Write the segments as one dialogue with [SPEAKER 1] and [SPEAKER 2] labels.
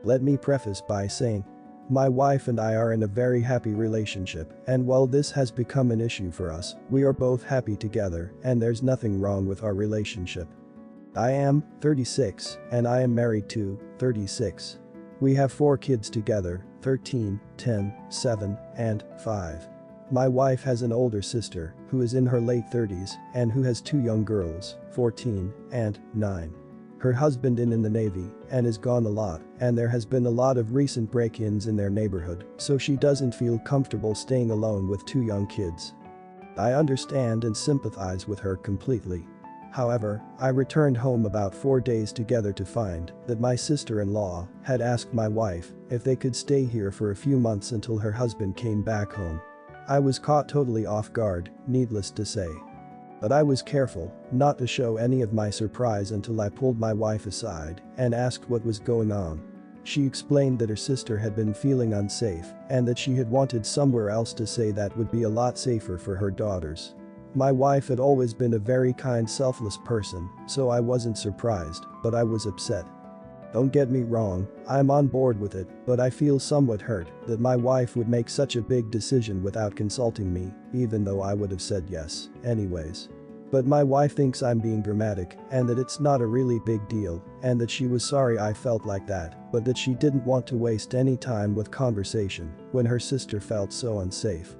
[SPEAKER 1] Let me preface by saying, my wife and I are in a very happy relationship, and while this has become an issue for us, we are both happy together and there's nothing wrong with our relationship. I am 36 and I am married to 36. We have 4 kids together, 13, 10, 7, and 5. My wife has an older sister who is in her late 30s and who has 2 young girls, 14 and 9. Her husband in the Navy and is gone a lot, and there has been a lot of recent break-ins in their neighborhood, so she doesn't feel comfortable staying alone with 2 young kids. I understand and sympathize with her completely. However, I returned home about 4 days together to find that my sister-in-law had asked my wife if they could stay here for a few months until her husband came back home. I was caught totally off guard, needless to say. But I was careful not to show any of my surprise until I pulled my wife aside and asked what was going on. She explained that her sister had been feeling unsafe and that she had wanted somewhere else to stay that would be a lot safer for her daughters. My wife had always been a very kind, selfless person, so I wasn't surprised, but I was upset. Don't get me wrong, I'm on board with it, but I feel somewhat hurt that my wife would make such a big decision without consulting me, even though I would have said yes, anyways. But my wife thinks I'm being dramatic and that it's not a really big deal and that she was sorry I felt like that, but that she didn't want to waste any time with conversation when her sister felt so unsafe.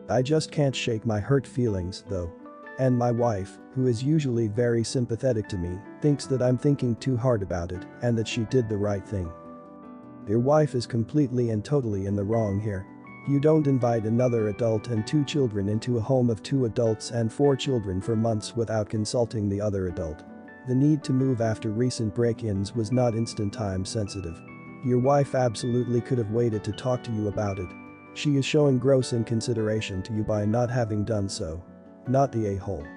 [SPEAKER 1] I just can't shake my hurt feelings, though. And my wife, who is usually very sympathetic to me, thinks that I'm thinking too hard about it and that she did the right thing. Your wife is completely and totally in the wrong here. You don't invite another adult and 2 children into a home of 2 adults and 4 children for months without consulting the other adult. The need to move after recent break-ins was not instant time sensitive. Your wife absolutely could have waited to talk to you about it. She is showing gross inconsideration to you by not having done so. Not the a-hole.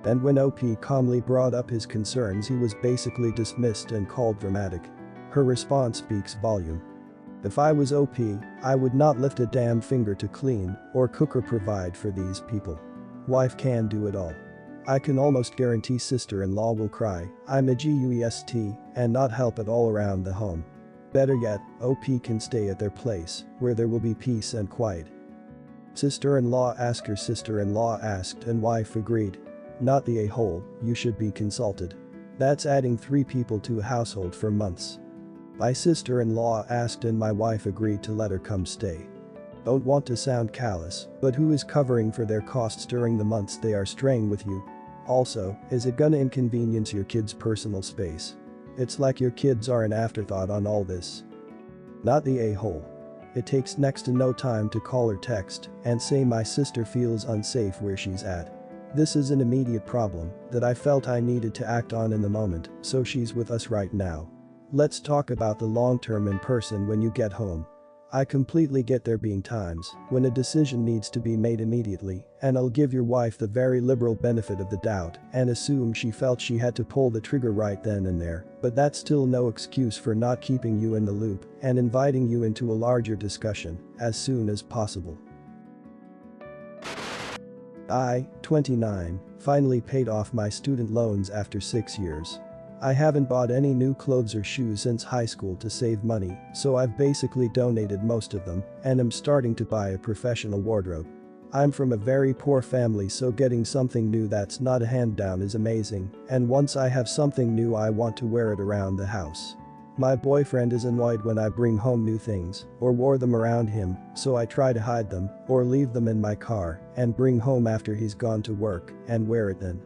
[SPEAKER 1] And when OP calmly brought up his concerns, he was basically dismissed and called dramatic. Her response speaks volume. If I was OP, I would not lift a damn finger to clean or cook or provide for these people. Wife can do it all. I can almost guarantee sister-in-law will cry, I'm a GUEST, and not help at all around the home. Better yet, OP can stay at their place, where there will be peace and quiet. Sister-in-law asked, her sister-in-law asked, and wife agreed. Not the a-hole, you should be consulted. That's adding 3 people to a household for months. My sister-in-law asked and my wife agreed to let her come stay. Don't want to sound callous, but who is covering for their costs during the months they are staying with you? Also, is it gonna inconvenience your kids' personal space? It's like your kids are an afterthought on all this. Not the a-hole. It takes next to no time to call or text and say my sister feels unsafe where she's at. This is an immediate problem that I felt I needed to act on in the moment, so she's with us right now. Let's talk about the long term in person when you get home. I completely get there being times when a decision needs to be made immediately, and I'll give your wife the very liberal benefit of the doubt and assume she felt she had to pull the trigger right then and there, but that's still no excuse for not keeping you in the loop and inviting you into a larger discussion as soon as possible. I, 29, finally paid off my student loans after 6 years. I haven't bought any new clothes or shoes since high school to save money, so I've basically donated most of them and am starting to buy a professional wardrobe. I'm from a very poor family, so getting something new that's not a hand-down is amazing, and once I have something new I want to wear it around the house. My boyfriend is annoyed when I bring home new things or wore them around him, so I try to hide them or leave them in my car and bring home after he's gone to work and wear it then.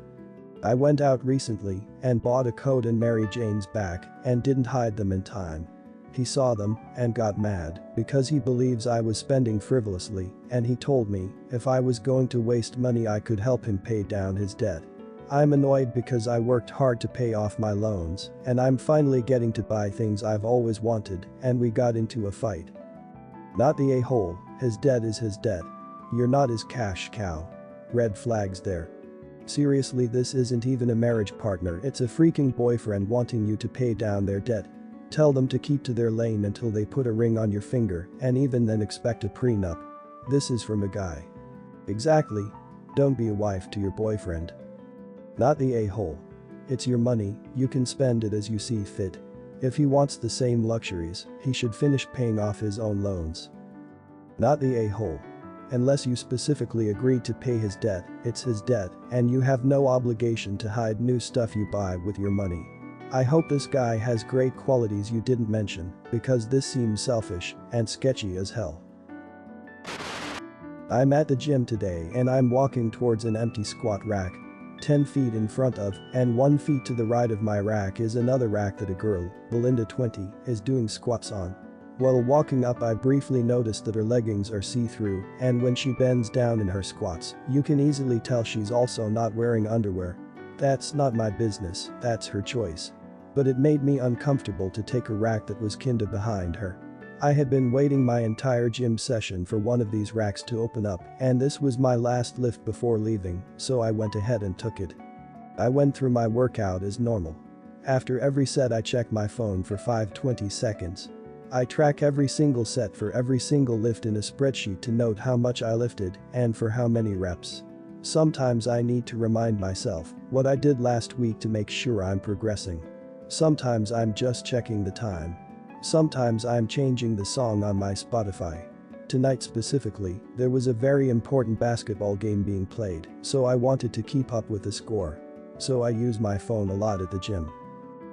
[SPEAKER 1] I went out recently and bought a coat and Mary Jane's back and didn't hide them in time. He saw them and got mad because he believes I was spending frivolously, and he told me if I was going to waste money I could help him pay down his debt. I'm annoyed because I worked hard to pay off my loans and I'm finally getting to buy things I've always wanted, and we got into a fight. Not the a-hole, his debt is his debt. You're not his cash cow. Red flags there. Seriously, this isn't even a marriage partner, it's a freaking boyfriend wanting you to pay down their debt. Tell them to keep to their lane until they put a ring on your finger, and even then expect a prenup. This is from a guy. Exactly. Don't be a wife to your boyfriend. Not the a-hole. It's your money, you can spend it as you see fit. If he wants the same luxuries, he should finish paying off his own loans. Not the a-hole. Unless you specifically agreed to pay his debt, it's his debt, and you have no obligation to hide new stuff you buy with your money. I hope this guy has great qualities you didn't mention, because this seems selfish and sketchy as hell. I'm at the gym today and I'm walking towards an empty squat rack. 10 feet in front of and 1 feet to the right of my rack is another rack that a girl, Belinda 20, is doing squats on. While walking up, I briefly noticed that her leggings are see-through, and when she bends down in her squats, you can easily tell she's also not wearing underwear. That's not my business, that's her choice. But it made me uncomfortable to take a rack that was kinda behind her. I had been waiting my entire gym session for one of these racks to open up, and this was my last lift before leaving, so I went ahead and took it. I went through my workout as normal. After every set I check my phone for 20 seconds. I track every single set for every single lift in a spreadsheet to note how much I lifted and for how many reps. Sometimes I need to remind myself what I did last week to make sure I'm progressing. Sometimes I'm just checking the time. Sometimes I'm changing the song on my Spotify. Tonight specifically, there was a very important basketball game being played, so I wanted to keep up with the score. So I use my phone a lot at the gym.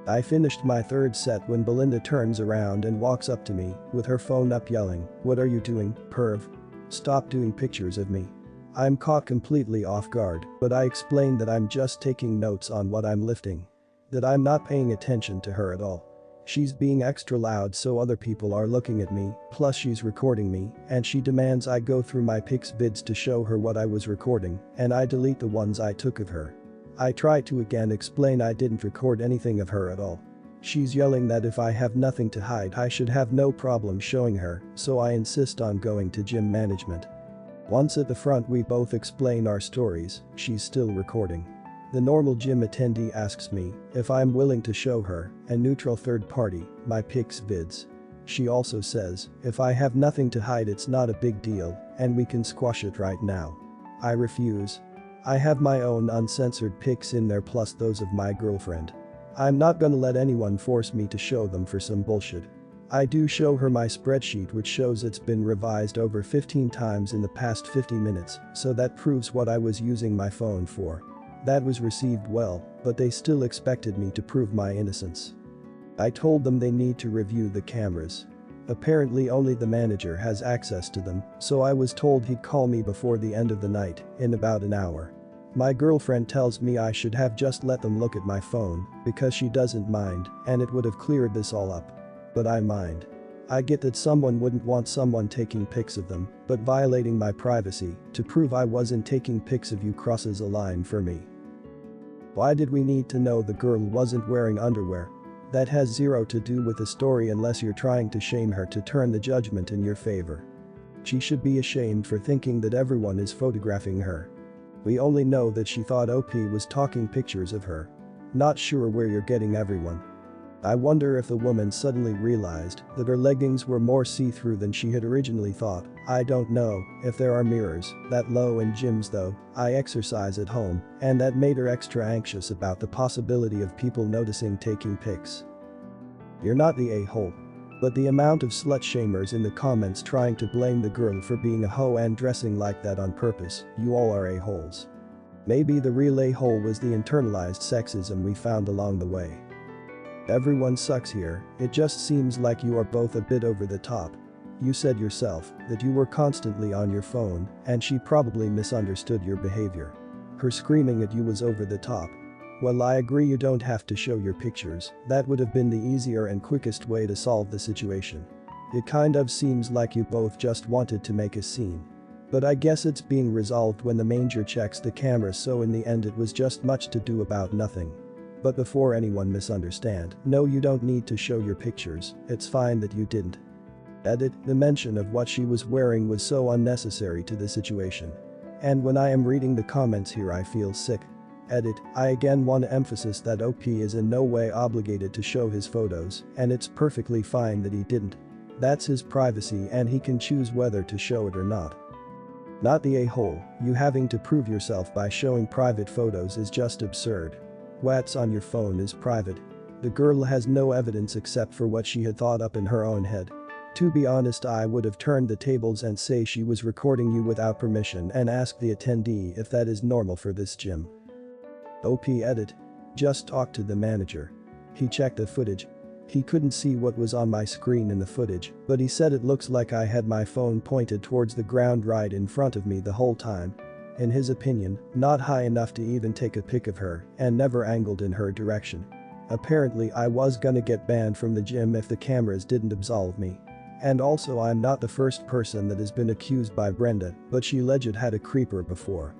[SPEAKER 1] I finished my third set when Belinda turns around and walks up to me with her phone up yelling, "What are you doing, perv? Stop doing pictures of me." I'm caught completely off guard, but I explained that I'm just taking notes on what I'm lifting. That I'm not paying attention to her at all. She's being extra loud so other people are looking at me, plus she's recording me, and she demands I go through my pics vids to show her what I was recording, and I delete the ones I took of her. I try to again explain I didn't record anything of her at all. She's yelling that if I have nothing to hide I should have no problem showing her, so I insist on going to gym management. Once at the front we both explain our stories, she's still recording. The normal gym attendee asks me if I'm willing to show her, a neutral third party, my pics vids. She also says if I have nothing to hide it's not a big deal and we can squash it right now. I refuse. I have my own uncensored pics in there plus those of my girlfriend. I'm not gonna let anyone force me to show them for some bullshit. I do show her my spreadsheet which shows it's been revised over 15 times in the past 50 minutes, so that proves what I was using my phone for. That was received well, but they still expected me to prove my innocence. I told them they need to review the cameras. Apparently only the manager has access to them, so I was told he'd call me before the end of the night, in about an hour. My girlfriend tells me I should have just let them look at my phone, because she doesn't mind, and it would have cleared this all up. But I mind. I get that someone wouldn't want someone taking pics of them, but violating my privacy to prove I wasn't taking pics of you crosses a line for me. Why did we need to know the girl wasn't wearing underwear? That has zero to do with the story unless you're trying to shame her to turn the judgment in your favor. She should be ashamed for thinking that everyone is photographing her. We only know that she thought OP was talking pictures of her. Not sure where you're getting everyone. I wonder if the woman suddenly realized that her leggings were more see-through than she had originally thought. I don't know if there are mirrors that low in gyms though. I exercise at home, and that made her extra anxious about the possibility of people noticing taking pics. You're not the a-hole. But the amount of slut-shamers in the comments trying to blame the girl for being a hoe and dressing like that on purpose, you all are a-holes. Maybe the real a-hole was the internalized sexism we found along the way. Everyone sucks here, it just seems like you are both a bit over the top. You said yourself that you were constantly on your phone, and she probably misunderstood your behavior. Her screaming at you was over the top. Well, I agree you don't have to show your pictures, that would have been the easier and quickest way to solve the situation. It kind of seems like you both just wanted to make a scene. But I guess it's being resolved when the manager checks the camera, so in the end it was just much to do about nothing. But before anyone misunderstand, no, you don't need to show your pictures, it's fine that you didn't. Edit, the mention of what she was wearing was so unnecessary to the situation. And when I am reading the comments here I feel sick. Edit, I again want to emphasize that OP is in no way obligated to show his photos, and it's perfectly fine that he didn't. That's his privacy and he can choose whether to show it or not. Not the a-hole, you having to prove yourself by showing private photos is just absurd. What's on your phone is private. The girl has no evidence except for what she had thought up in her own head. To be honest, I would have turned the tables and say she was recording you without permission and ask the attendee if that is normal for this gym. OP edit. Just talked to the manager. He checked the footage. He couldn't see what was on my screen in the footage, but he said it looks like I had my phone pointed towards the ground right in front of me the whole time. In his opinion, not high enough to even take a pic of her and never angled in her direction. Apparently I was gonna get banned from the gym if the cameras didn't absolve me. And also, I'm not the first person that has been accused by Brenda, but she alleged had a creeper before.